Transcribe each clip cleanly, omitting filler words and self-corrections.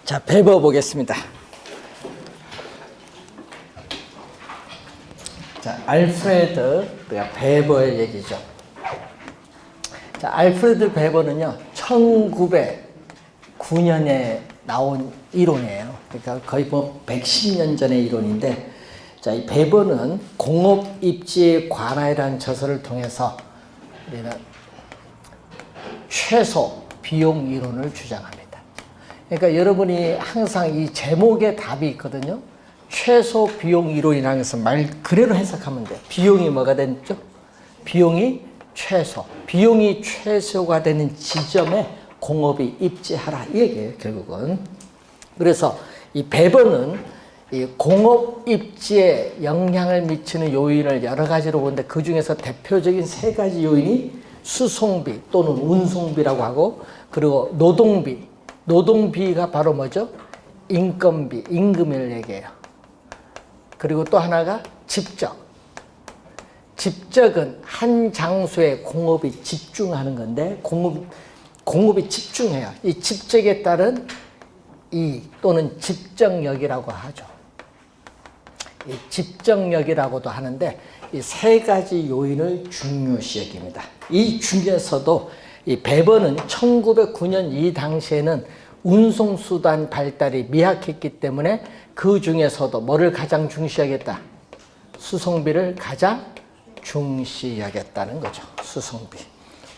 자, 배버 보겠습니다. 자, 알프레드 베버의 얘기죠. 자, 알프레드 베버는요, 1909년에 나온 이론이에요. 그러니까 거의 뭐 110년 전의 이론인데, 자, 이 베버는 공업 입지에 관하여라는 저서를 통해서 우리는 최소 비용 이론을 주장합니다. 그러니까 여러분이 항상 이 제목에 답이 있거든요. 최소 비용 이론이라는 것은 말 그대로 해석하면 돼요. 비용이 뭐가 되죠? 비용이 최소. 비용이 최소가 되는 지점에 공업이 입지하라. 이 얘기예요, 결국은. 그래서 이 베버는 이 공업 입지에 영향을 미치는 요인을 여러 가지로 보는데 그 중에서 대표적인 세 가지 요인이 수송비 또는 운송비라고 하고, 그리고 노동비. 노동비가 바로 뭐죠? 인건비, 임금을 얘기해요. 그리고 또 하나가 집적. 집적은 한 장소에 공업이 집중하는 건데 공업이 집중해요. 이 집적에 따른 또는 집정력이라고 하죠. 이 집정력이라고도 하는데 이 세 가지 요인을 중요시 여깁니다. 이 중에서도 이 베버는 1909년 이 당시에는 운송수단 발달이 미약했기 때문에 그 중에서도 뭐를 가장 중시하겠다? 수송비를 가장 중시하겠다는 거죠. 수송비.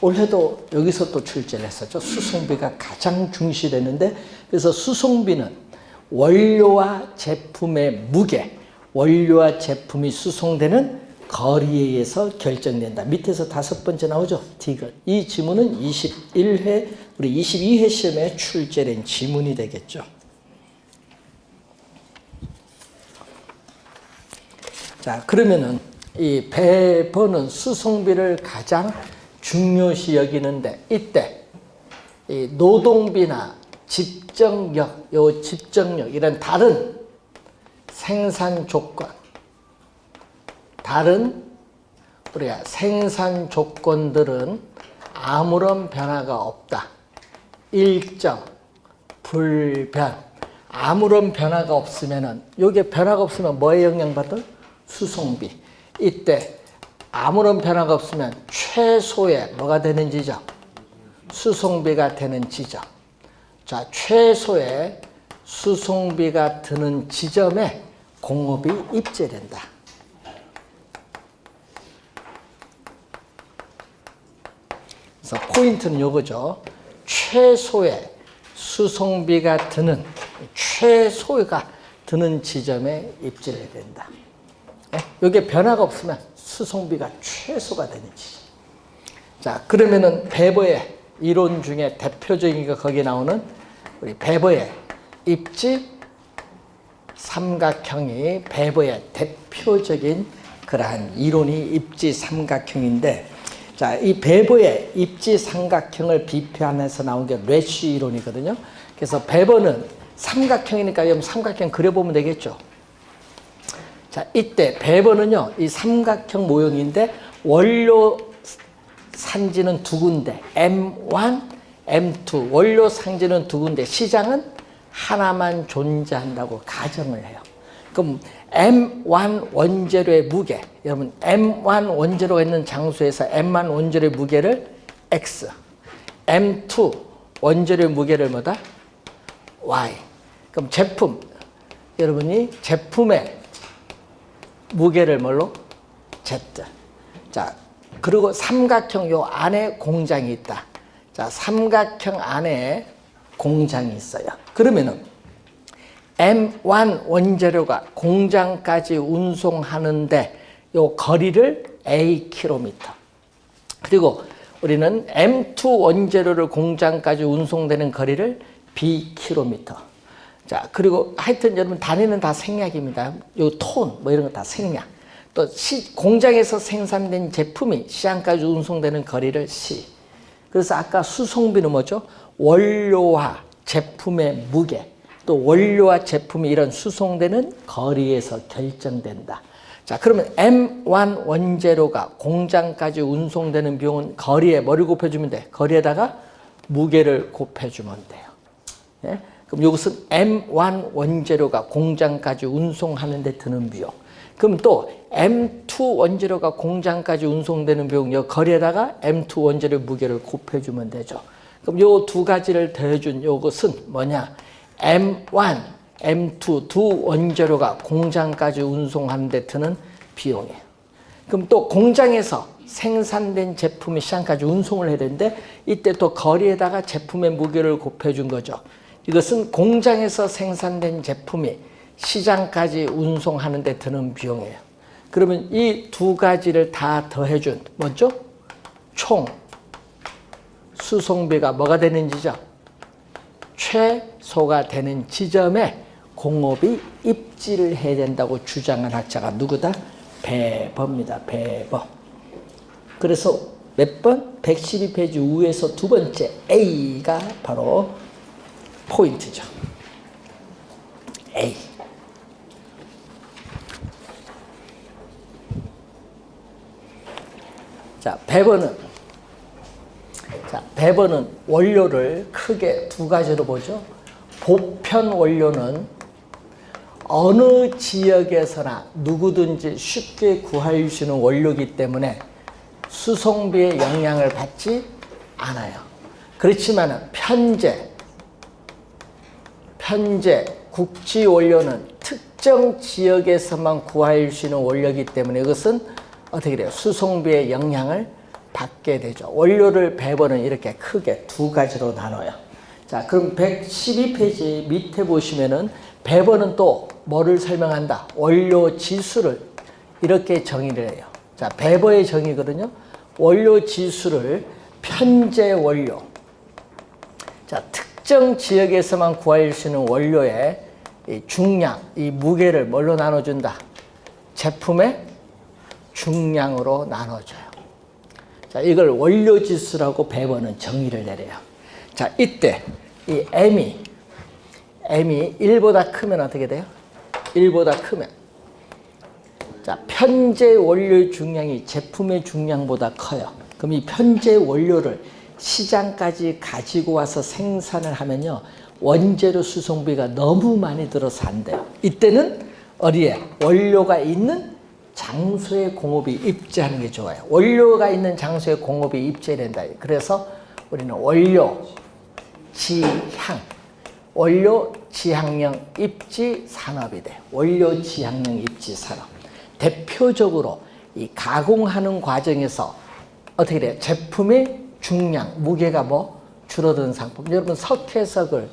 올해도 여기서 또 출제를 했었죠. 수송비가 가장 중시되는데, 그래서 수송비는 원료와 제품의 무게, 원료와 제품이 수송되는 거리에 의해서 결정된다. 밑에서 5번째 나오죠. 디귿. 이 지문은 21회, 우리 22회 시험에 출제된 지문이 되겠죠. 자, 그러면은 이 베버는 수송비를 가장 중요시 여기는데, 이때 이 노동비나 집정력, 이런 다른 생산 조건, 우리가 생산 조건들은 아무런 변화가 없다. 일정, 불변. 아무런 변화가 없으면은, 요게 변화가 없으면 뭐에 영향받을? 수송비. 이때 아무런 변화가 없으면 최소의 뭐가 되는 지점? 수송비가 되는 지점. 자, 최소의 수송비가 드는 지점에 공업이 입지된다. 그래서 포인트는 요거죠. 최소의 수송비가 드는, 최소가 드는 지점에 입지를 된다. 이게 변화가 없으면 수송비가 최소가 되는 지점. 자, 그러면은 베버의 이론 중에 대표적인 게 거기에 나오는 우리 베버의 입지 삼각형이 베버의 대표적인 그러한 이론이 입지 삼각형인데, 자, 이 베버의 입지 삼각형을 비판해서 나온 게 래쉬 이론이거든요. 그래서 베버는 삼각형이니까 여러분 삼각형 그려보면 되겠죠. 자, 이때 베버는요, 이 삼각형 모형인데 원료 산지는 두 군데, M1, M2, 원료 산지는 두 군데, 시장은 하나만 존재한다고 가정을 해요. 그럼 M1 원재료의 무게, 여러분 M1 원재료가 있는 장소에서 M1 원재료의 무게를 X, M2 원재료의 무게를 뭐다? Y. 그럼 제품, 여러분이 제품의 무게를 뭘로? Z. 자, 그리고 삼각형 요 안에 공장이 있다. 자, 삼각형 안에 공장이 있어요. 그러면은 M1 원재료가 공장까지 운송하는데 요 거리를 A 킬로미터. 그리고 우리는 M2 원재료를 공장까지 운송되는 거리를 B 킬로미터. 자, 그리고 하여튼 여러분 단위는 다 생략입니다. 요 톤 뭐 이런 거 다 생략. 또 공장에서 생산된 제품이 시장까지 운송되는 거리를 C. 그래서 아까 수송비는 뭐죠? 원료와 제품의 무게, 또 원료와 제품이 이런 수송되는 거리에서 결정된다. 자, 그러면 M1 원재료가 공장까지 운송되는 비용은 거리에 뭐를 곱해주면 돼? 거리에다가 무게를 곱해주면 돼요. 예? 그럼 이것은 M1 원재료가 공장까지 운송하는 데 드는 비용. 그럼 또 M2 원재료가 공장까지 운송되는 비용, 여 거리에다가 M2 원재료 무게를 곱해주면 되죠. 그럼 요 두 가지를 더해준 요것은 뭐냐? M1, M2 두 원재료가 공장까지 운송하는 데 드는 비용이에요. 그럼 또 공장에서 생산된 제품이 시장까지 운송을 해야 되는데 이때 또 거리에다가 제품의 무게를 곱해준 거죠. 이것은 공장에서 생산된 제품이 시장까지 운송하는 데 드는 비용이에요. 그러면 이 두 가지를 다 더해준 뭐죠? 총 수송비가 뭐가 되는지죠? 최소가 되는 지점에 공업이 입지를 해야 된다고 주장한 학자가 누구다? 배버입니다. 배버. 그래서 몇 번? 112페이지 우에서 두 번째 A가 바로 포인트죠. A. 자, 배버는 원료를 크게 두 가지로 보죠. 보편 원료는 어느 지역에서나 누구든지 쉽게 구할 수 있는 원료이기 때문에 수송비의 영향을 받지 않아요. 그렇지만 편제 국지 원료는 특정 지역에서만 구할 수 있는 원료이기 때문에 이것은 어떻게 돼요? 수송비의 영향을 받게 되죠. 원료를 배버는 이렇게 크게 두 가지로 나눠요. 자, 그럼 112페이지 밑에 보시면은 배버는 또 뭐를 설명한다? 원료 지수를 이렇게 정의를 해요. 자, 배버의 정의거든요. 원료 지수를 편제 원료. 자, 특정 지역에서만 구할 수 있는 원료의 이 중량, 이 무게를 뭘로 나눠준다? 제품의 중량으로 나눠줘요. 자, 이걸 원료 지수라고 배버는 정의를 내려요. 자, 이때 이 M이 1보다 크면 어떻게 돼요? 1보다 크면. 자, 편제 원료 중량이 제품의 중량보다 커요. 그럼 이 편제 원료를 시장까지 가지고 와서 생산을 하면요, 원재료 수송비가 너무 많이 들어서 안 돼요. 이때는 어디에? 원료가 있는 장소에 공업이 입지하는 게 좋아요. 원료가 있는 장소에 공업이 입지해야 된다. 그래서 우리는 원료 지향형 입지 산업이 돼요. 원료 지향형 입지 산업. 대표적으로 이 가공하는 과정에서 어떻게 돼요? 제품의 중량, 무게가 뭐 줄어드는 상품. 여러분 석회석을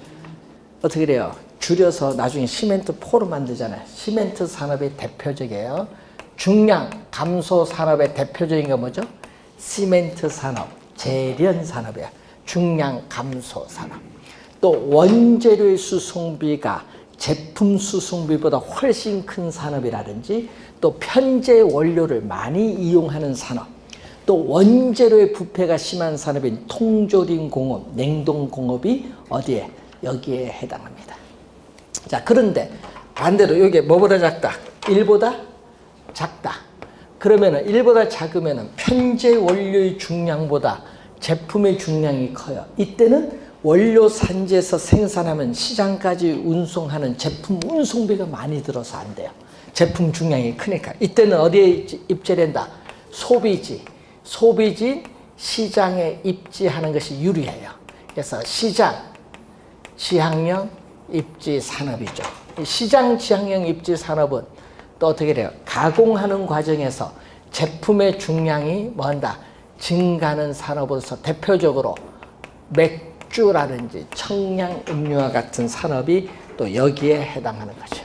어떻게 돼요? 줄여서 나중에 시멘트 포로 만들잖아요. 시멘트 산업의 대표적이에요. 중량 감소 산업의 대표적인 게 뭐죠? 시멘트 산업, 제련 산업이에요. 중량 감소 산업. 또 원재료의 수송비가 제품 수송비보다 훨씬 큰 산업이라든지 또 편제 원료를 많이 이용하는 산업, 또 원재료의 부패가 심한 산업인 통조림 공업, 냉동 공업이 어디에? 여기에 해당합니다. 자, 그런데 반대로 이게 뭐보다 작다? 1보다 작다. 그러면은 1보다 작으면은 편제 원료의 중량보다 제품의 중량이 커요. 이때는 원료 산지에서 생산하면 시장까지 운송하는 제품 운송비가 많이 들어서 안 돼요. 제품 중량이 크니까. 이때는 어디에 입지된다? 소비지 시장에 입지하는 것이 유리해요. 그래서 시장 지향형 입지 산업이죠. 시장 지향형 입지 산업은 또 어떻게 돼요? 가공하는 과정에서 제품의 중량이 뭐한다? 증가하는 산업으로서 대표적으로 맥주라든지 청량음료와 같은 산업이 또 여기에 해당하는 거죠.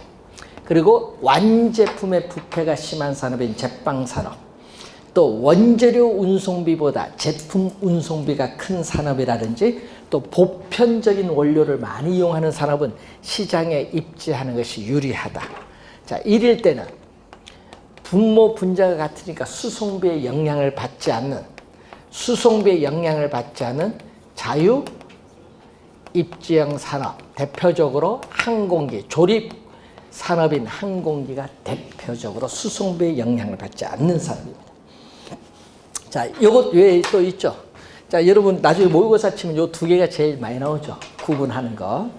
그리고 완제품의 부패가 심한 산업인 제빵산업, 또 원재료 운송비보다 제품 운송비가 큰 산업이라든지 또 보편적인 원료를 많이 이용하는 산업은 시장에 입지하는 것이 유리하다. 자, 이럴 때는 분모 분자가 같으니까 수송비의 영향을 받지 않는 자유 입지형 산업, 대표적으로 항공기, 조립 산업인 항공기가 대표적으로 수송비의 영향을 받지 않는 산업입니다. 자, 이것 외에 또 있죠. 자, 여러분 나중에 모의고사 치면 요 두 개가 제일 많이 나오죠. 구분하는 거.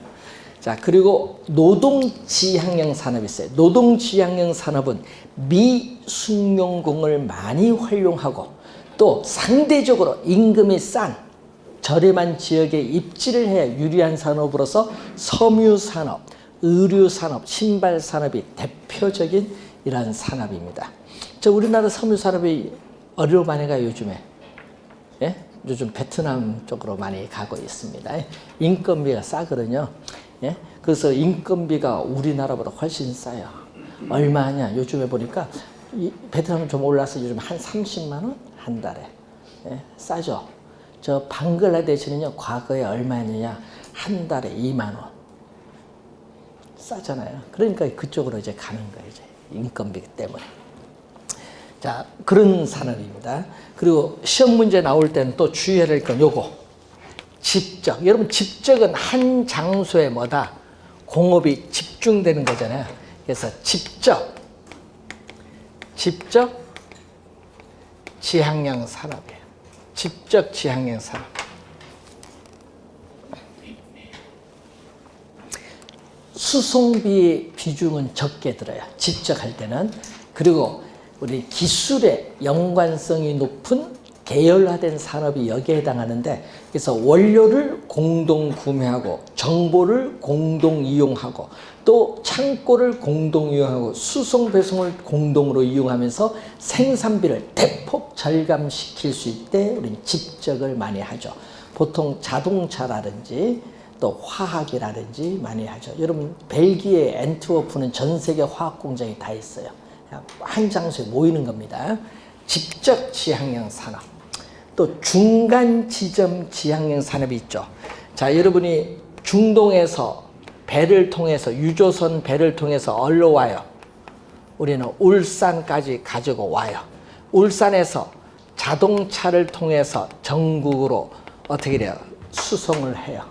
자, 그리고 노동지향형 산업이 있어요. 노동지향형 산업은 미숙련공을 많이 활용하고 또 상대적으로 임금이 싼 저렴한 지역에 입지를 해야 유리한 산업으로서 섬유산업, 의류산업, 신발산업이 대표적인 이러한 산업입니다. 저 우리나라 섬유산업이 어디로 많이 가요, 요즘에? 예? 요즘 베트남 쪽으로 많이 가고 있습니다. 인건비가 싸거든요. 예? 그래서 인건비가 우리나라보다 훨씬 싸요. 얼마냐? 요즘에 보니까 베트남은 좀 올라서 요즘 한 30만 원? 한 달에. 예? 싸죠? 저 방글라데시는요, 과거에 얼마였느냐? 한 달에 2만 원. 싸잖아요. 그러니까 그쪽으로 이제 가는 거예요, 이제. 인건비 때문에. 자, 그런 산업입니다. 그리고 시험 문제 나올 때는 또 주의해야 될 건 요거. 집적. 여러분, 집적은 한 장소에 뭐다? 공업이 집중되는 거잖아요. 그래서 집적 지향형 산업이에요. 집적 지향형 산업. 수송비 비중은 적게 들어요. 집적할 때는. 그리고 우리 기술의 연관성이 높은 계열화된 산업이 여기에 해당하는데, 그래서 원료를 공동 구매하고 정보를 공동 이용하고 또 창고를 공동 이용하고 수송 배송을 공동으로 이용하면서 생산비를 대폭 절감시킬 수 있대 우리는 집적을 많이 하죠. 보통 자동차라든지 또 화학이라든지 많이 하죠. 여러분, 벨기에 엔트워프는 전 세계 화학 공장이 다 있어요. 한 장소에 모이는 겁니다. 집적 지향형 산업. 또 중간 지점 지향형 산업이 있죠. 자, 여러분이 중동에서 배를 통해서, 유조선 배를 통해서 어디로 와요? 우리는 울산까지 가지고 와요. 울산에서 자동차를 통해서 전국으로 어떻게 돼요? 수송을 해요.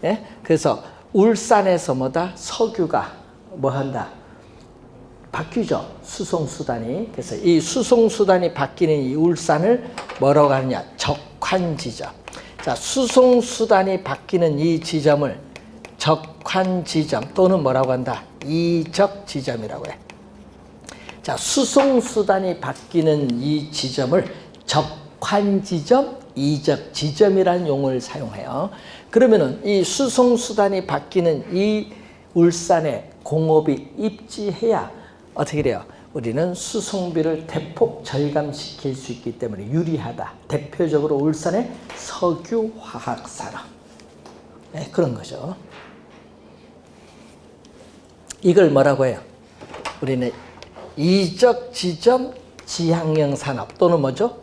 예? 그래서 울산에서 뭐다? 석유가 뭐 한다? 바뀌죠. 수송수단이. 그래서 이 수송수단이 바뀌는 이 울산을 뭐라고 하느냐? 적환지점. 자, 수송수단이 바뀌는 이 지점을 적환지점 또는 뭐라고 한다? 이적지점이라고 해. 자, 수송수단이 바뀌는 이 지점을 적환지점, 이적지점이라는 용어를 사용해요. 그러면은 이 수송수단이 바뀌는 이 울산에 공업이 입지해야 어떻게 돼요? 우리는 수송비를 대폭 절감시킬 수 있기 때문에 유리하다. 대표적으로 울산의 석유화학산업. 네, 그런 거죠. 이걸 뭐라고 해요? 우리는 이적지점 지향형 산업 또는 뭐죠?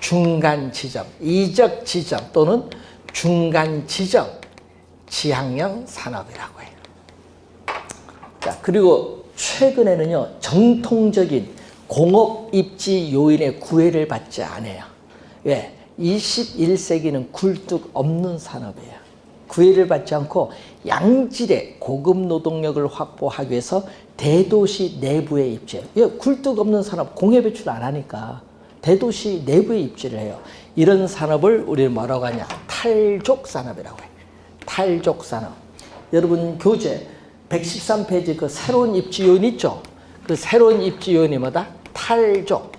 중간지점, 이적지점 또는 중간지점 지향형 산업이라고 해요. 자, 그리고 최근에는요, 정통적인 공업 입지 요인의 구애를 받지 않아요. 왜? 21세기는 굴뚝 없는 산업이에요. 구애를 받지 않고 양질의 고급 노동력을 확보하기 위해서 대도시 내부에 입지해요. 굴뚝 없는 산업, 공해 배출 안 하니까 대도시 내부에 입지를 해요. 이런 산업을 우리는 뭐라고 하냐? 탈족 산업이라고 해요. 탈족 산업. 여러분, 교재 113페이지 그 새로운 입지 요인 있죠? 그 새로운 입지 요인이 뭐다? 탈족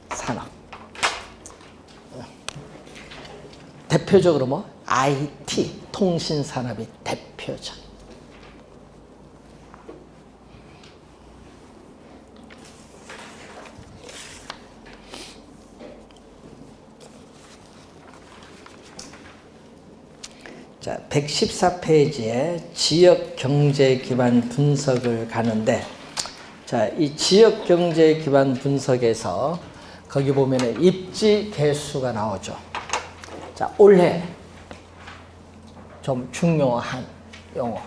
산업. 대표적으로 뭐? IT, 통신 산업이 대표적. 자, 114페이지에 지역 경제 기반 분석을 가는데, 자, 이 지역 경제 기반 분석에서 거기 보면은 입지 개수가 나오죠. 자, 올해 좀 중요한 용어.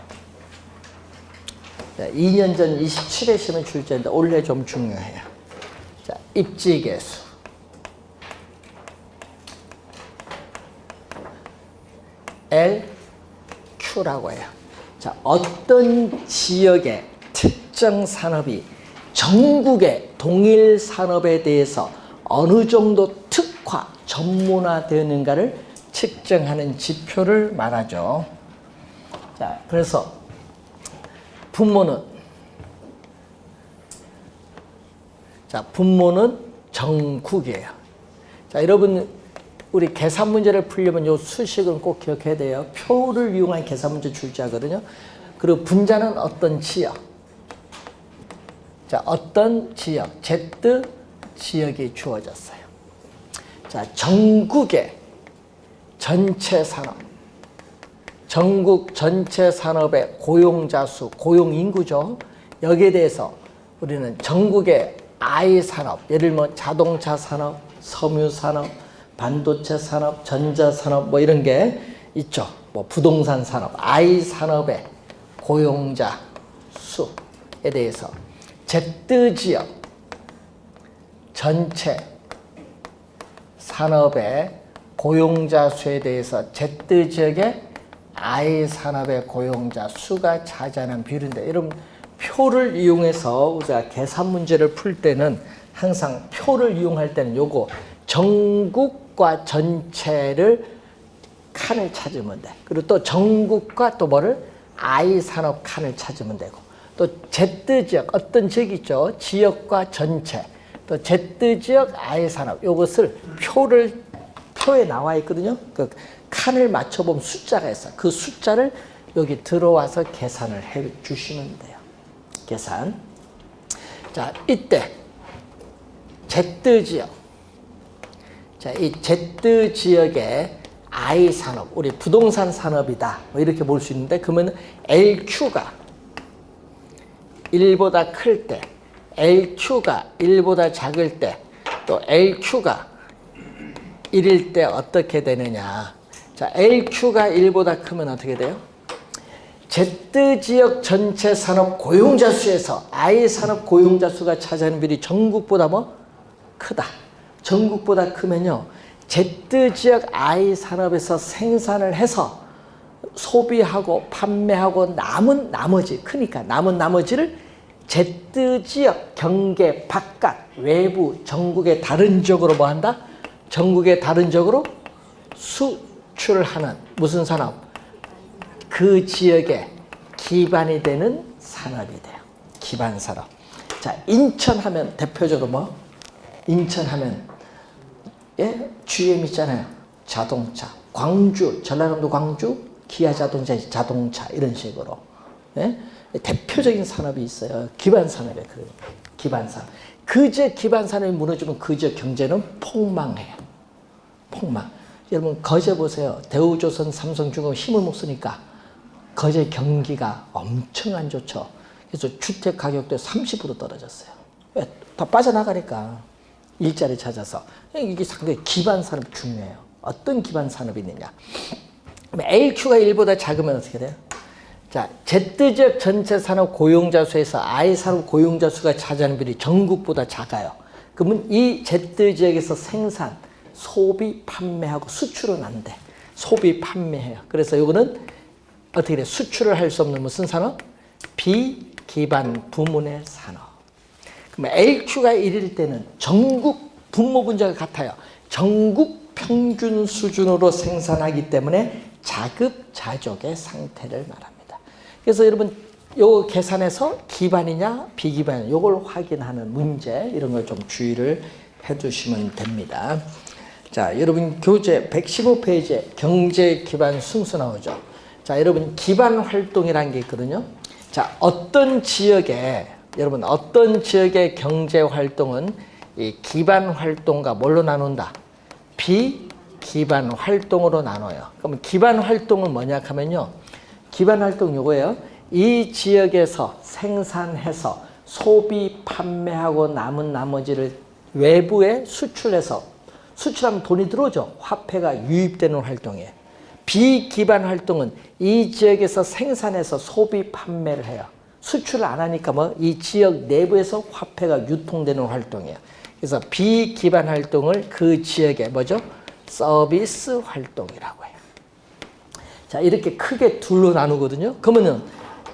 자, 2년 전 27회 시험에 출제했는데 올해 좀 중요해요. 자, 입지 개수. LQ라고 해요. 자, 어떤 지역의 특정 산업이 전국의 동일 산업에 대해서 어느 정도 특화, 전문화되는가를 측정하는 지표를 말하죠. 자, 그래서 분모는 전국이에요. 자, 여러분 우리 계산 문제를 풀려면 요 수식은 꼭 기억해야 돼요. 표를 이용한 계산 문제 출제하거든요. 그리고 분자는 어떤 지역. 자, 어떤 지역, Z 지역이 주어졌어요. 자, 전국의 전체 산업, 전국 전체 산업의 고용자 수, 고용 인구죠. 여기에 대해서 우리는 전국의 I 산업, 예를 들면 자동차 산업, 섬유 산업, 반도체 산업, 전자 산업 뭐 이런 게 있죠. 뭐 부동산 산업, I 산업의 고용자 수에 대해서 Z 지역 전체 산업의 고용자 수에 대해서 Z 지역의 I 산업의 고용자 수가 차지하는 비율인데, 여러분 표를 이용해서 우리가 계산 문제를 풀 때는 항상 표를 이용할 때는 요거 전국과 전체를 칸을 찾으면 돼. 그리고 또 전국과 또 뭐를 I 산업 칸을 찾으면 되고, 또 Z 지역 어떤 지역이 있죠. 지역과 전체, 또 Z 지역 I 산업, 요것을 표에 나와 있거든요. 그 칸을 맞춰보면 숫자가 있어. 그 숫자를 여기 들어와서 계산을 해 주시면 돼요. 계산. 자, 이때 Z 지역. 자, 이 Z 지역의 I 산업, 우리 부동산 산업이다. 뭐 이렇게 볼 수 있는데, 그러면 LQ가 1보다 클 때, LQ가 1보다 작을 때, 또 LQ가 1일 때 어떻게 되느냐. 자, LQ가 1보다 크면 어떻게 돼요? Z지역 전체 산업 고용자 수에서 I 산업 고용자 수가 차지하는 비율이 전국보다 뭐? 크다. 전국보다 크면요, Z지역 I 산업에서 생산을 해서 소비하고 판매하고 남은 나머지, 크니까 남은 나머지를 Z지역 경계 바깥 외부 전국의 다른 지역으로 뭐 한다? 전국의 다른 지역으로 수출하는 무슨 산업? 그 지역의 기반이 되는 산업이 돼요. 기반 산업. 자, 인천 하면 대표적으로 뭐? 인천 하면 예? GM 있잖아요. 자동차. 광주, 전라남도 광주 기아 자동차, 자동차 이런 식으로. 예? 대표적인 산업이 있어요. 기반 산업에 그래요. 기반 산업. 그 지역 기반 산업이 무너지면 그 지역 경제는 폭망해요. 폭망. 여러분 거제 보세요. 대우조선, 삼성중공 힘을 못 쓰니까 거제 경기가 엄청 안 좋죠. 그래서 주택 가격도 30% 떨어졌어요. 왜? 다 빠져나가니까 일자리 찾아서. 이게 상당히 기반 산업이 중요해요. 어떤 기반 산업이 있느냐. LQ가 1보다 작으면 어떻게 돼요? 자, Z지역 전체 산업 고용자 수에서 I 산업 고용자 수가 차지하는 비율이 전국보다 작아요. 그러면 이 Z지역에서 생산, 소비, 판매하고 수출은 안 돼. 소비, 판매해요. 그래서 이거는 어떻게 돼? 수출을 할 수 없는 무슨 산업? 비기반 부문의 산업. 그러면 LQ가 1일 때는 전국 분모 분자가 같아요. 전국 평균 수준으로 생산하기 때문에 자급자족의 상태를 말합니다. 그래서 여러분 요 계산해서 기반이냐 비기반이냐 요걸 확인하는 문제, 이런 걸 좀 주의를 해 두시면 됩니다. 자, 여러분 교재 115페이지에 경제 기반 순수 나오죠. 자, 여러분 기반 활동이라는 게 있거든요. 자, 어떤 지역에 여러분 어떤 지역의 경제 활동은 이 기반 활동과 뭘로 나눈다? 비기반 활동으로 나눠요. 그러면 기반 활동은 뭐냐 하면요, 기반 활동 요거예요. 이 지역에서 생산해서 소비, 판매하고 남은 나머지를 외부에 수출해서, 수출하면 돈이 들어오죠. 화폐가 유입되는 활동이에요. 비기반 활동은 이 지역에서 생산해서 소비, 판매를 해요. 수출을 안 하니까 뭐 이 지역 내부에서 화폐가 유통되는 활동이에요. 그래서 비기반 활동을 그 지역의 뭐죠? 서비스 활동이라고 해요. 자, 이렇게 크게 둘로 나누거든요. 그러면은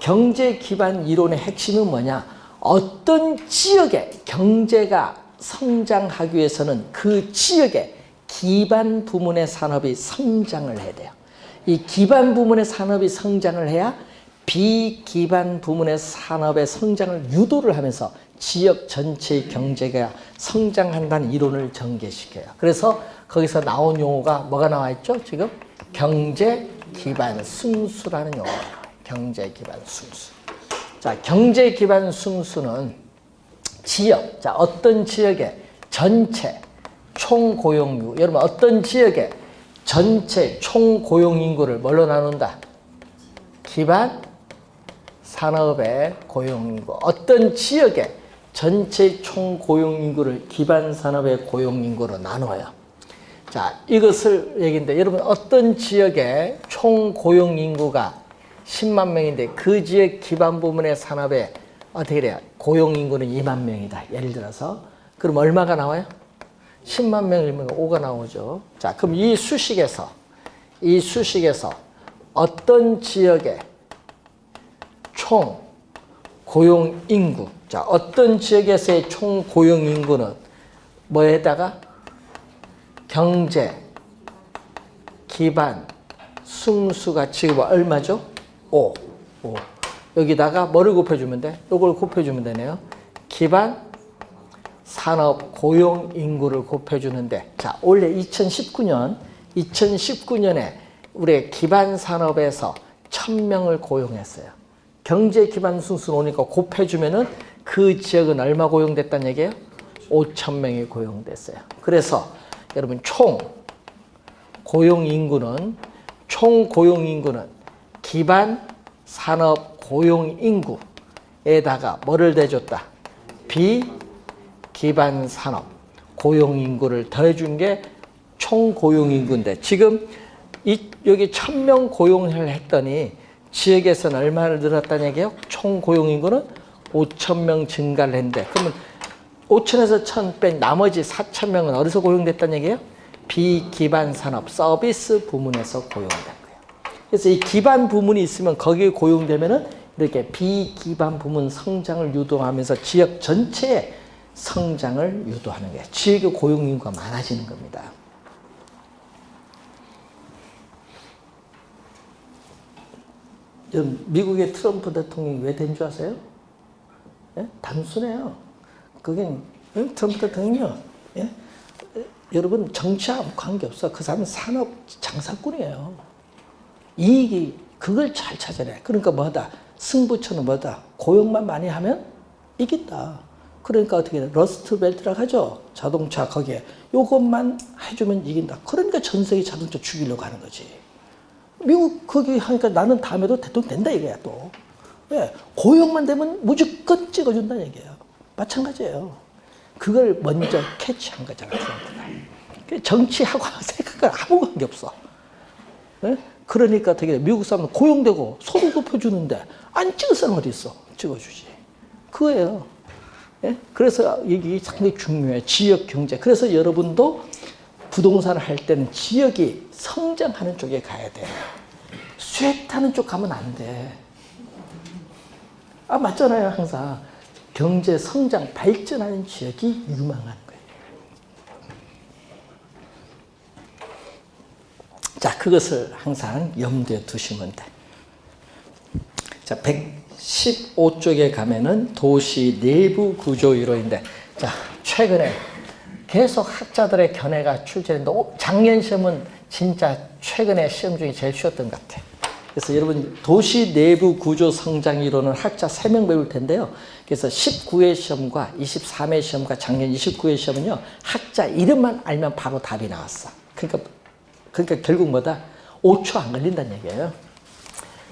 경제 기반 이론의 핵심은 뭐냐? 어떤 지역의 경제가 성장하기 위해서는 그 지역의 기반 부문의 산업이 성장을 해야 돼요. 이 기반 부문의 산업이 성장을 해야 비기반 부문의 산업의 성장을 유도를 하면서 지역 전체의 경제가 성장한다는 이론을 전개시켜요. 그래서 거기서 나온 용어가 뭐가 나와 있죠? 지금 경제 기반 승수라는 용어가 나와요. 경제 기반 승수. 자, 경제 기반 승수는 지역, 자, 어떤 지역의 전체 총고용인구, 여러분 어떤 지역의 전체 총고용인구를 뭘로 나눈다? 기반 산업의 고용인구. 어떤 지역의 전체 총고용인구를 기반 산업의 고용인구로 나눠요. 자, 이것을 얘기인데 여러분 어떤 지역의 총고용인구가 10만 명인데 그 지역 기반 부문의 산업에 어떻게 돼요? 고용인구는 2만 명이다. 예를 들어서. 그럼 얼마가 나와요? 10만 명이면 5가 나오죠. 자, 그럼 이 수식에서 어떤 지역의 총 고용인구, 자, 어떤 지역에서의 총 고용인구는 뭐에다가 경제 기반 승수가 지금 얼마죠? 5. 여기다가 뭐를 곱해주면 돼? 이걸 곱해주면 되네요. 기반 산업 고용 인구를 곱해주는데, 자, 원래 2019년에 우리 기반 산업에서 1000명을 고용했어요. 경제 기반 승수로 오니까 곱해주면은 그 지역은 얼마 고용됐다는 얘기예요? 5,000명이 고용됐어요. 그래서 여러분 총 고용 인구는 기반 산업 고용 인구에다가 뭐를 대줬다? 비기반 산업 고용 인구를 더해준 게 총 고용 인구인데 지금 여기 1000명 고용을 했더니 지역에서는 얼마를 늘었다는 얘기예요? 총 고용 인구는 5,000명 증가를 했는데 그러면 5,000에서 1,000 뺀 나머지 4,000명은 어디서 고용됐다는 얘기예요? 비기반 산업 서비스 부문에서 고용된 거예요. 그래서 이 기반 부문이 있으면 거기에 고용되면은 이렇게 비기반 부문 성장을 유도하면서 지역 전체의 성장을 유도하는 거예요. 지역의 고용 인구가 많아지는 겁니다. 미국의 트럼프 대통령이 왜 된 줄 아세요? 예? 단순해요. 그게 트럼프 대통령이요. 예? 여러분 정치하고 관계없어. 그 사람은 산업 장사꾼이에요. 이익이 그걸 잘 찾아내. 그러니까 뭐다? 승부처는 뭐다? 고용만 많이 하면 이긴다. 그러니까 어떻게 돼? 러스트 벨트라고 하죠. 자동차 거기에 요것만 해주면 이긴다. 그러니까 전 세계 자동차 죽이려고 하는 거지. 미국 거기 하니까 나는 다음에도 대통령 된다 이거야 또. 왜? 고용만 되면 무조건 찍어준다는 얘기예요. 마찬가지예요. 그걸 먼저 캐치한 거잖아. 정치하고 생각을 아무 관계 없어. 네? 그러니까 되게 미국 사람은 고용되고 소득 높여주는데 안 찍을 사람 어디 있어? 찍어주지. 그거예요. 네? 그래서 이게 상당히 중요해. 지역 경제. 그래서 여러분도 부동산을 할 때는 지역이 성장하는 쪽에 가야 돼. 쇠타는 쪽 가면 안 돼. 아, 맞잖아요. 항상. 경제 성장, 발전하는 지역이 유망한 거예요. 자, 그것을 항상 염두에 두시면 돼. 자, 115쪽에 가면은 도시 내부 구조 이론인데, 자, 최근에 계속 학자들의 견해가 출제되는데, 작년 시험은 진짜 최근에 시험 중에 제일 쉬웠던 것 같아요. 그래서 여러분 도시 내부 구조 성장 이론은 학자 3명 배울 텐데요. 그래서 19회 시험과 23회 시험과 작년 29회 시험은요. 학자 이름만 알면 바로 답이 나왔어. 그러니까 결국 뭐다? 5초 안 걸린다는 얘기예요.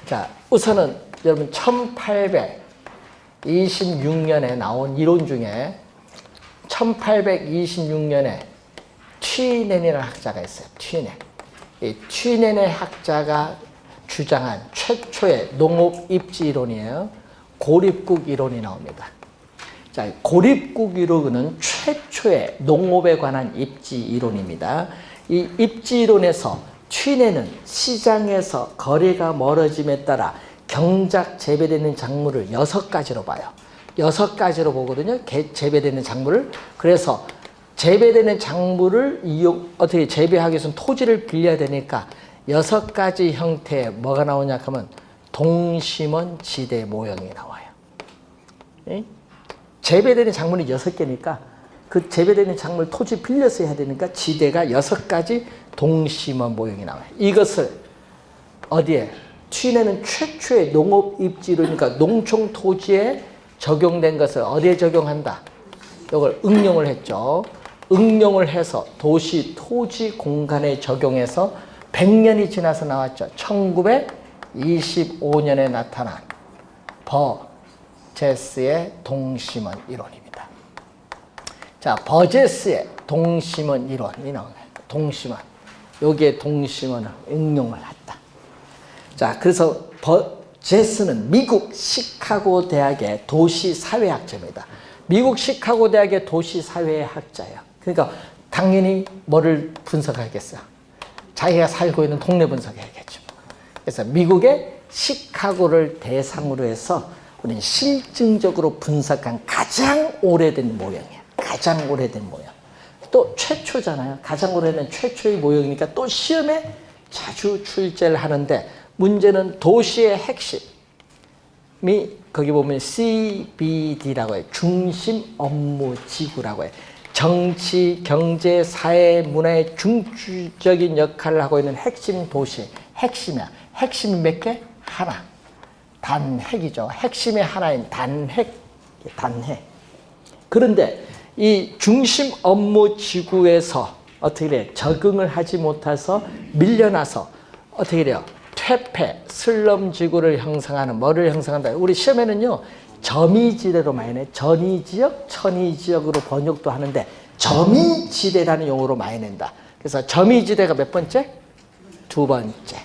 자, 우선은 여러분 1826년에 나온 이론 중에 1826년에 튀넨이라는 학자가 있어요. 튀넨. 이 튀넨의 학자가 주장한 최초의 농업 입지 이론이에요. 고립국 이론이 나옵니다. 자, 고립국 이론은 최초의 농업에 관한 입지 이론입니다. 이 입지 이론에서 튀넨은 시장에서 거리가 멀어짐에 따라 경작 재배되는 작물을 6가지로 봐요. 6가지로 보거든요. 재배되는 작물을. 그래서 재배되는 작물을 어떻게 재배하기 위해서는 토지를 빌려야 되니까 6가지 형태의 뭐가 나오냐 하면 동심원 지대 모형이 나와요. 예? 재배되는 작물이 6개니까 그 재배되는 작물 토지 빌려서 해야 되니까 지대가 6가지 동심원 모형이 나와요. 이것을 어디에? 튀내는 최초의 농업 입지로니까 농촌 토지에 적용된 것을 어디에 적용한다? 이걸 응용을 했죠. 응용을 해서 도시 토지 공간에 적용해서 100년이 지나서 나왔죠. 1925년에 나타난 버제스의 동심원 이론입니다. 자, 버제스의 동심원 이론이 나오네요. 동심원. 여기에 동심원을 응용을 했다. 자, 그래서 버제스는 미국 시카고 대학의 도시사회학자입니다. 미국 시카고 대학의 도시사회학자예요. 그러니까 당연히 뭐를 분석하겠어요? 자기가 살고 있는 동네 분석해야겠죠. 그래서 미국의 시카고를 대상으로 해서 우리는 실증적으로 분석한 가장 오래된 모형이에요. 가장 오래된 모형. 또 최초잖아요. 가장 오래된 최초의 모형이니까 또 시험에 자주 출제를 하는데 문제는 도시의 핵심이 거기 보면 CBD라고 해요. 중심 업무 지구라고 해요. 정치, 경제, 사회, 문화의 중추적인 역할을 하고 있는 핵심 도시. 핵심이야. 핵심이 몇 개? 하나. 단핵이죠. 핵심의 하나인 단핵. 그런데 이 중심 업무 지구에서 어떻게 돼? 적응을 하지 못해서 밀려나서 어떻게 돼요? 퇴폐, 슬럼 지구를 형성하는 뭐를 형성한다? 우리 시험에는요. 점이지대로 많이 내. 전이지역, 천이지역으로 번역도 하는데 점이지대라는 용어로 많이 낸다. 그래서 점이지대가 몇 번째? 2번째.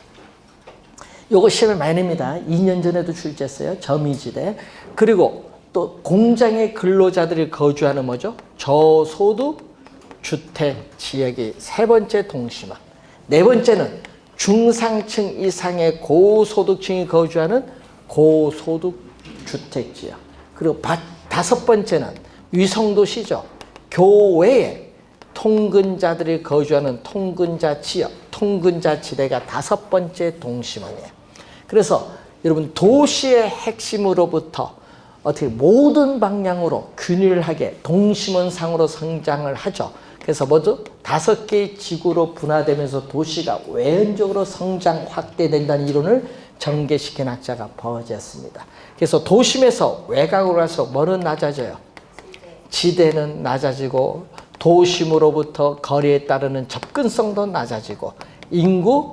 요거 시험에 많이 냅니다. 2년 전에도 출제했어요. 점이지대. 그리고 또 공장의 근로자들이 거주하는 뭐죠? 저소득 주택 지역이 3번째 동심원. 4번째는 중상층 이상의 고소득층이 거주하는 고소득 주택지역. 그리고 5번째는 위성도시죠. 교외에 통근자들이 거주하는 통근자 지역, 통근자 지대가 5번째 동심원이에요. 그래서 여러분 도시의 핵심으로부터 어떻게 모든 방향으로 균일하게 동심원상으로 성장을 하죠. 그래서 뭐죠? 5개의 지구로 분화되면서 도시가 외연적으로 성장 확대된다는 이론을 전개시킨 학자가 버제스입니다. 그래서 도심에서 외곽으로 가서 뭐는 낮아져요? 지대는 낮아지고 도심으로부터 거리에 따르는 접근성도 낮아지고 인구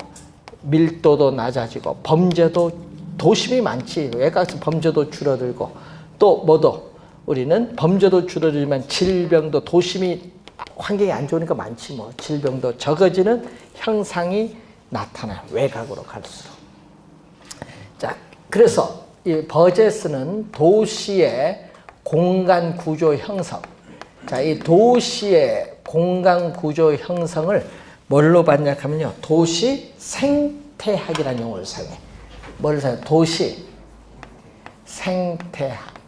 밀도도 낮아지고 범죄도 도심이 많지 외곽에서 범죄도 줄어들고 또 뭐도 우리는 범죄도 줄어들지만 질병도 도심이 환경이 안 좋으니까 많지 뭐 질병도 적어지는 형상이 나타나요. 외곽으로 갈수록. 자, 그래서 이 버제스는 도시의 공간 구조 형성. 자, 이 도시의 공간 구조 형성을 뭘로 봤냐 하면요. 도시 생태학이라는 용어를 사용해. 뭘 사용해? 도시 생태학.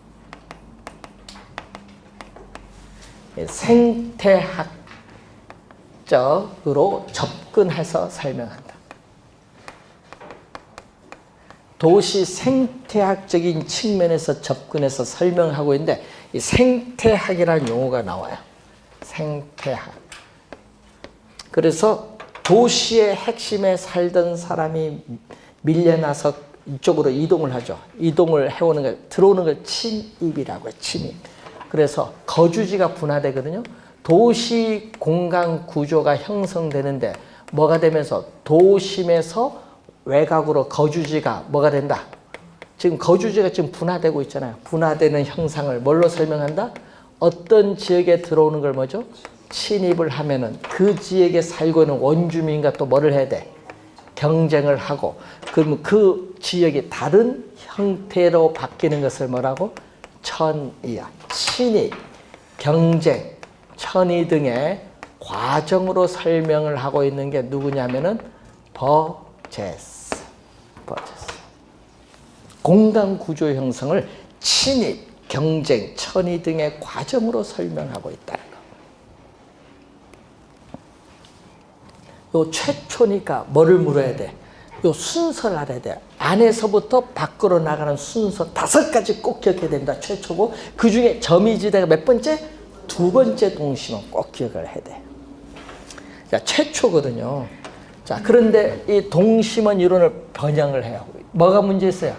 생태학적으로 접근해서 설명한다. 도시 생태학적인 측면에서 접근해서 설명하고 있는데 이 생태학이라는 용어가 나와요. 생태학. 그래서 도시의 핵심에 살던 사람이 밀려나서 이쪽으로 이동을 하죠. 이동을 해오는 걸, 들어오는 걸 침입이라고 해요. 침입. 그래서 거주지가 분화되거든요. 도시 공간 구조가 형성되는데 뭐가 되면서 도심에서 외곽으로 거주지가 뭐가 된다? 지금 거주지가 지금 분화되고 있잖아요. 분화되는 형상을 뭘로 설명한다? 어떤 지역에 들어오는 걸 뭐죠? 침입을 하면은 그 지역에 살고 있는 원주민과 또 뭐를 해야 돼? 경쟁을 하고 그러면 그 지역이 다른 형태로 바뀌는 것을 뭐라고? 천이야. 침입, 경쟁, 천이 등의 과정으로 설명을 하고 있는 게 누구냐면은 버제스. 공간 구조 형성을 침입, 경쟁, 천이 등의 과정으로 설명하고 있다는 거. 요 최초니까 뭐를 물어야 돼? 요 순서를 알아야 돼. 안에서부터 밖으로 나가는 순서 5가지 꼭 기억해야 됩니다. 최초고 그 중에 점이지대가 몇 번째? 2번째 동심은 꼭 기억을 해야 돼. 자, 최초거든요. 자, 그런데 이 동심원 이론을 변형을 해요. 뭐가 문제 있어요?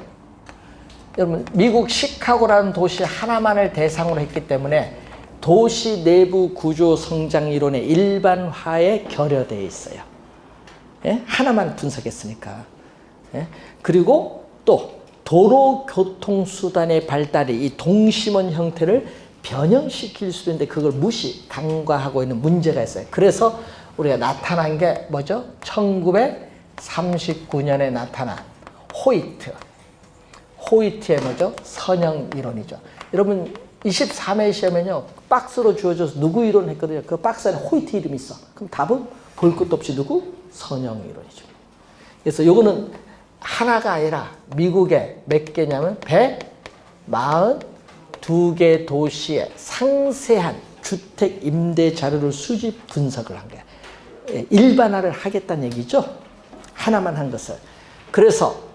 여러분, 미국 시카고라는 도시 하나만을 대상으로 했기 때문에 도시 내부 구조 성장 이론의 일반화에 결여되어 있어요. 예? 하나만 분석했으니까. 예? 그리고 또 도로 교통수단의 발달이 이 동심원 형태를 변형시킬 수도 있는데 그걸 간과하고 있는 문제가 있어요. 그래서 우리가 나타난 게 뭐죠? 1939년에 나타난 호이트의 뭐죠? 선형 이론이죠. 여러분 23회 시험에는요 박스로 주어져서 누구 이론 했거든요. 그 박스 안에 호이트 이름이 있어. 그럼 답은 볼 것도 없이 누구? 선형 이론이죠. 그래서 요거는 하나가 아니라 미국에 몇 개냐면 142개 도시의 상세한 주택 임대 자료를 수집 분석을 한 거야. 일반화를 하겠다는 얘기죠. 하나만 한 것을. 그래서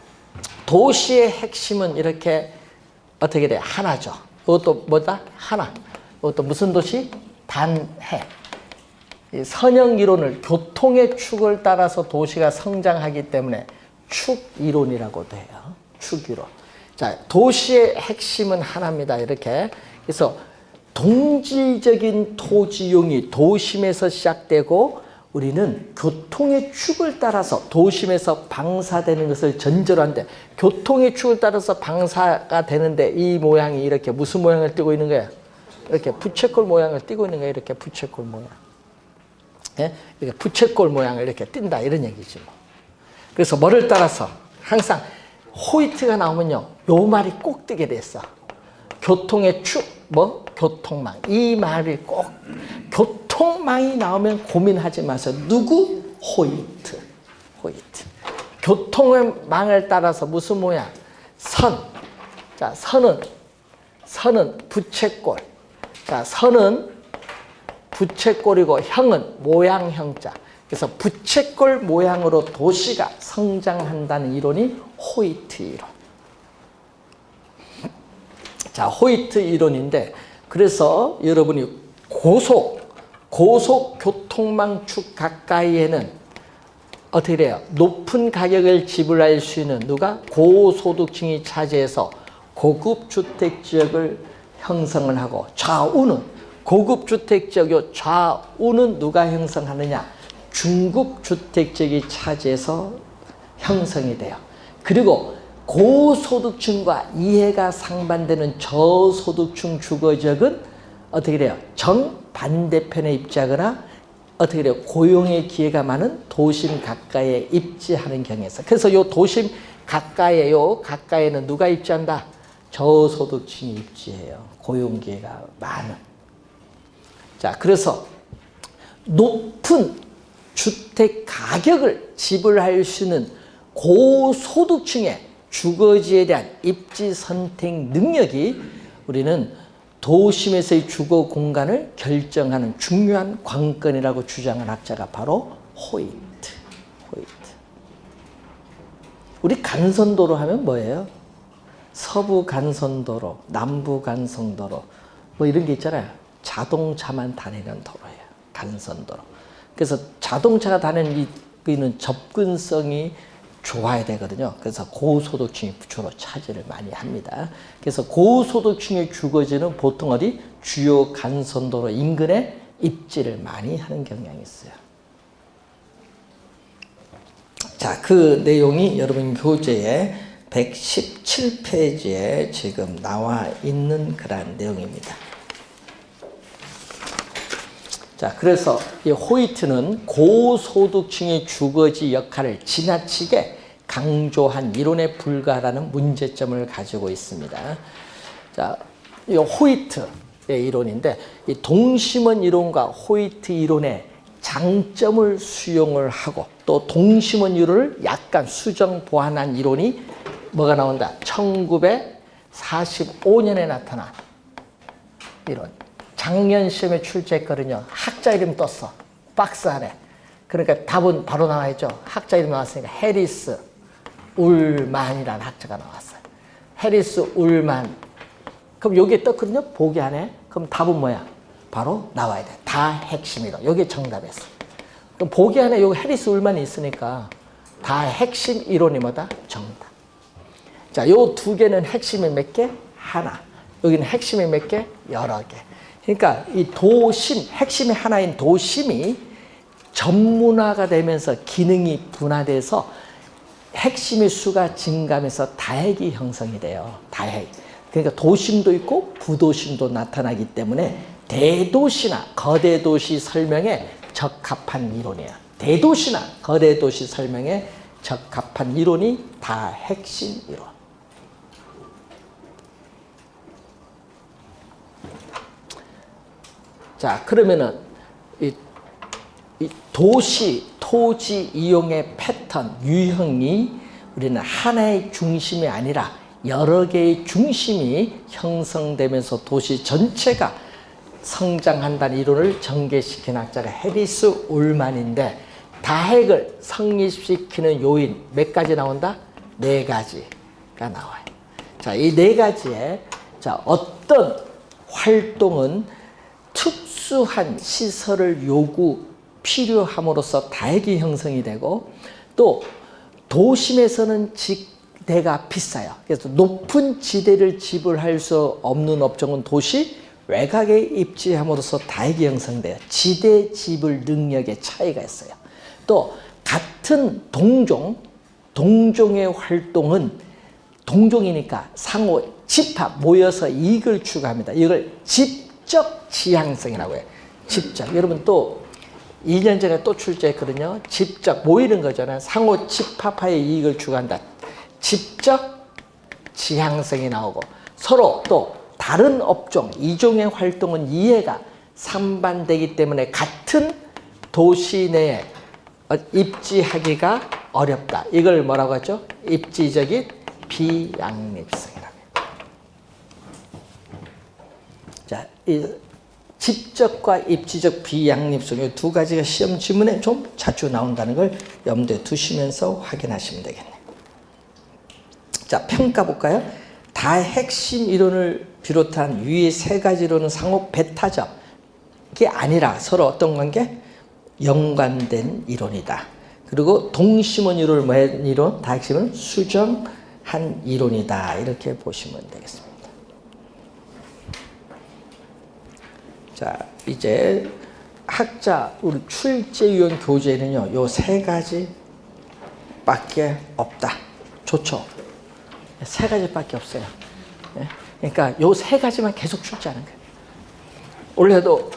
도시의 핵심은 이렇게 어떻게 돼? 하나죠. 이것도 뭐다? 하나. 이것도 무슨 도시? 단해. 이 선형 이론을 교통의 축을 따라서 도시가 성장하기 때문에 축 이론이라고도 해요. 축 이론. 자, 도시의 핵심은 하나입니다. 이렇게. 그래서 동질적인 토지용이 도심에서 시작되고 우리는 교통의 축을 따라서 도심에서 방사되는 것을 전제로 한데 교통의 축을 따라서 방사가 되는데 이 모양이 이렇게 무슨 모양을 띠고 있는 거예요? 이렇게 부채꼴 모양을 띠고 있는 거예요. 이렇게 부채꼴 모양. 예? 이렇게 부채꼴 모양을 이렇게 띈다 이런 얘기지 뭐. 그래서 뭐를 따라서 항상 호이트가 나오면요 요 말이 꼭 뜨게 됐어. 교통의 축, 교통망. 이 말이 꼭 교통망이 나오면 고민하지 마세요. 누구? 호이트. 교통의 망을 따라서 무슨 모양? 선. 자, 선은 부채꼴. 자, 선은 부채꼴이고 형은 모양 형자. 그래서 부채꼴 모양으로 도시가 성장한다는 이론이 호이트 이론. 자, 호이트 이론인데 그래서 여러분이 고속 교통망축 가까이에는 어떻게 돼요? 높은 가격을 지불할 수 있는 누가? 고소득층이 차지해서 고급 주택 지역을 형성을 하고 좌우는 고급 주택 지역의 좌우는 누가 형성하느냐? 중급 주택 지역이 차지해서 형성이 돼요. 그리고 고소득층과 이해가 상반되는 저소득층 주거지역은 어떻게 돼요? 정반대편에 입지하거나 어떻게 돼요? 고용의 기회가 많은 도심 가까이에 입지하는 경우에서. 그래서 요 도심 가까이에는 누가 입지한다? 저소득층이 입지해요. 고용 기회가 많은. 자, 그래서 높은 주택 가격을 지불할 수 있는 고소득층의 주거지에 대한 입지 선택 능력이 우리는 도심에서의 주거 공간을 결정하는 중요한 관건이라고 주장한 학자가 바로 호이트. 우리 간선도로 하면 뭐예요? 서부 간선도로, 남부 간선도로 뭐 이런 게 있잖아요. 자동차만 다니는 도로예요. 간선도로. 그래서 자동차가 다니는 접근성이 좋아야 되거든요. 그래서 고소득층이 주로 차지를 많이 합니다. 그래서 고소득층의 주거지는 보통 어디? 주요 간선도로 인근에 입지를 많이 하는 경향이 있어요. 자, 그 내용이 여러분 교재에 117페이지에 지금 나와 있는 그런 내용입니다. 자, 그래서 이 호이트는 고소득층의 주거지 역할을 지나치게 강조한 이론에 불과하다는 문제점을 가지고 있습니다. 자, 이 호이트의 이론인데 이 동심원 이론과 호이트 이론의 장점을 수용을 하고 또 동심원 이론을 약간 수정 보완한 이론이 뭐가 나온다? 1945년에 나타난 이론. 작년 시험에 출제했거든요. 학자 이름 떴어. 박스 안에. 그러니까 답은 바로 나와야죠. 학자 이름 나왔으니까 해리스 울만이라는 학자가 나왔어요. 해리스 울만. 그럼 여기에 떴거든요. 보기 안에. 그럼 답은 뭐야? 바로 나와야 돼. 다 핵심이로. 여기 정답이었어. 그럼 보기 안에 여기 해리스 울만이 있으니까 다 핵심 이론이 뭐다? 정답. 자, 요 두 개는 핵심이 몇 개? 하나. 여기는 핵심이 몇 개? 여러 개. 그러니까 이 도심, 핵심이 하나인 도심이 전문화가 되면서 기능이 분화돼서 핵심의 수가 증가하면서 다핵이 형성이 돼요. 다핵. 그러니까 도심도 있고 부도심도 나타나기 때문에 대도시나 거대 도시 설명에 적합한 이론이에요. 대도시나 거대 도시 설명에 적합한 이론이 다 핵심 이론. 자, 그러면은 이 도시, 토지 이용의 패턴, 유형이 우리는 하나의 중심이 아니라 여러 개의 중심이 형성되면서 도시 전체가 성장한다는 이론을 전개시킨 학자가 해리스 울만인데 다핵을 성립시키는 요인 몇 가지 나온다? 네 가지가 나와요. 자, 이 네 가지에 자, 어떤 활동은 특수한 시설을 필요함으로써 다핵이 형성이 되고 또 도심에서는 지대가 비싸요. 그래서 높은 지대를 지불할 수 없는 업종은 도시 외곽에 입지함으로써 다핵이 형성돼요. 지대 지불 능력의 차이가 있어요. 또 같은 동종의 활동은 동종이니까 상호 집합 모여서 이익을 추구합니다. 이걸 집적 지향성이라고 해요. 집적. 여러분 또 2년 전에 또 출제했거든요. 집적 모이는 거잖아요. 상호 집합하에 이익을 추구한다. 집적 지향성이 나오고 서로 또 다른 업종, 이종의 활동은 이해가 상반되기 때문에 같은 도시 내에 입지하기가 어렵다. 이걸 뭐라고 하죠? 입지적인 비양립성이라고 해요. 자, 이 집적과 입지적 비양립성 이 두 가지가 시험 지문에 좀 자주 나온다는 걸 염두에 두시면서 확인하시면 되겠네요. 자, 평가 볼까요? 다 핵심 이론을 비롯한 위의 세 가지 이론은 상호 배타적이 아니라 서로 어떤 관계? 연관된 이론이다. 그리고 동심원 이론을 뭐한 이론? 다 핵심은 수정한 이론이다. 이렇게 보시면 되겠습니다. 자, 이제 학자 우리 출제위원 교재는요, 요 세 가지밖에 없다. 좋죠. 세 가지밖에 없어요. 그러니까 요 세 가지만 계속 출제하는 거예요. 올해도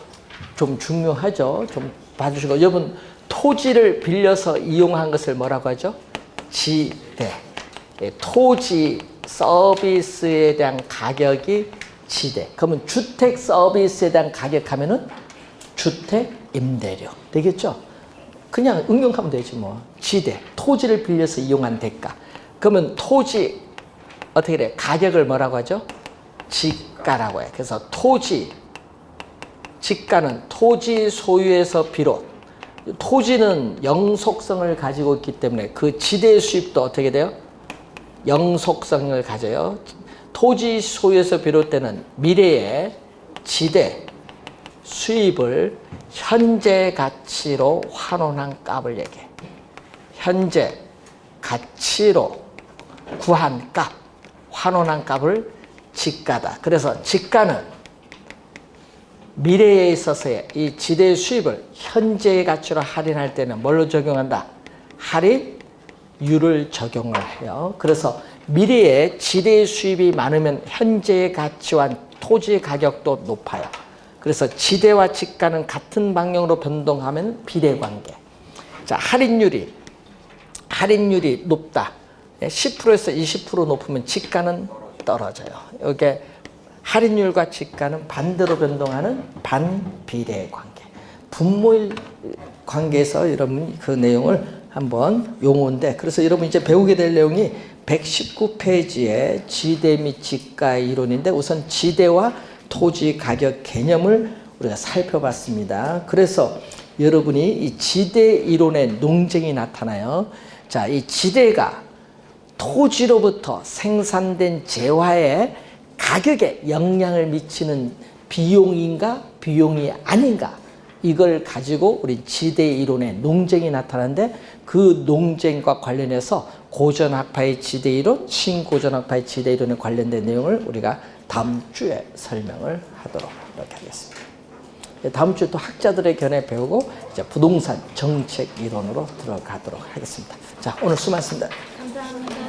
좀 중요하죠. 좀 봐주시고, 여러분 토지를 빌려서 이용한 것을 뭐라고 하죠? 지대. 토지 서비스에 대한 가격이 지대. 그러면 주택 서비스에 대한 가격 하면은 주택 임대료 되겠죠? 그냥 응용하면 되지 뭐. 지대, 토지를 빌려서 이용한 대가. 그러면 토지 어떻게 돼? 가격을 뭐라고 하죠? 지가라고 해요. 그래서 토지, 지가는 토지 소유에서 비롯. 토지는 영속성을 가지고 있기 때문에 그 지대 수입도 어떻게 돼요? 영속성을 가져요. 토지 소유에서 비롯되는 미래의 지대 수입을 현재 가치로 환원한 값을 얘기해. 현재 가치로 구한 값, 환원한 값을 지가다. 그래서 지가는 미래에 있어서의 이 지대 수입을 현재의 가치로 할인할 때는 뭘로 적용한다? 할인율을 적용을 해요. 그래서 미래에 지대 수입이 많으면 현재의 가치와 토지 가격도 높아요. 그래서 지대와 지가는 같은 방향으로 변동하면 비례관계. 자, 할인율이 높다. 10%에서 20% 높으면 지가는 떨어져요. 이게 할인율과 지가는 반대로 변동하는 반비례관계. 분모일 관계에서 여러분 그 내용을 한번 용어인데, 그래서 여러분 이제 배우게 될 내용이 119페이지에 지대 및 지가의 이론인데, 우선 지대와 토지 가격 개념을 우리가 살펴봤습니다. 그래서 여러분이 이 지대 이론의 논쟁이 나타나요. 자, 이 지대가 토지로부터 생산된 재화의 가격에 영향을 미치는 비용인가 비용이 아닌가, 이걸 가지고 우리 지대 이론의 논쟁이 나타나는데, 그 논쟁과 관련해서 고전학파의 지대 이론, 신고전학파의 지대 이론에 관련된 내용을 우리가 다음 주에 설명을 하도록 이렇게 하겠습니다. 다음 주에 또 학자들의 견해 배우고 이제 부동산 정책 이론으로 들어가도록 하겠습니다. 자, 오늘 수고하셨습니다. 감사합니다.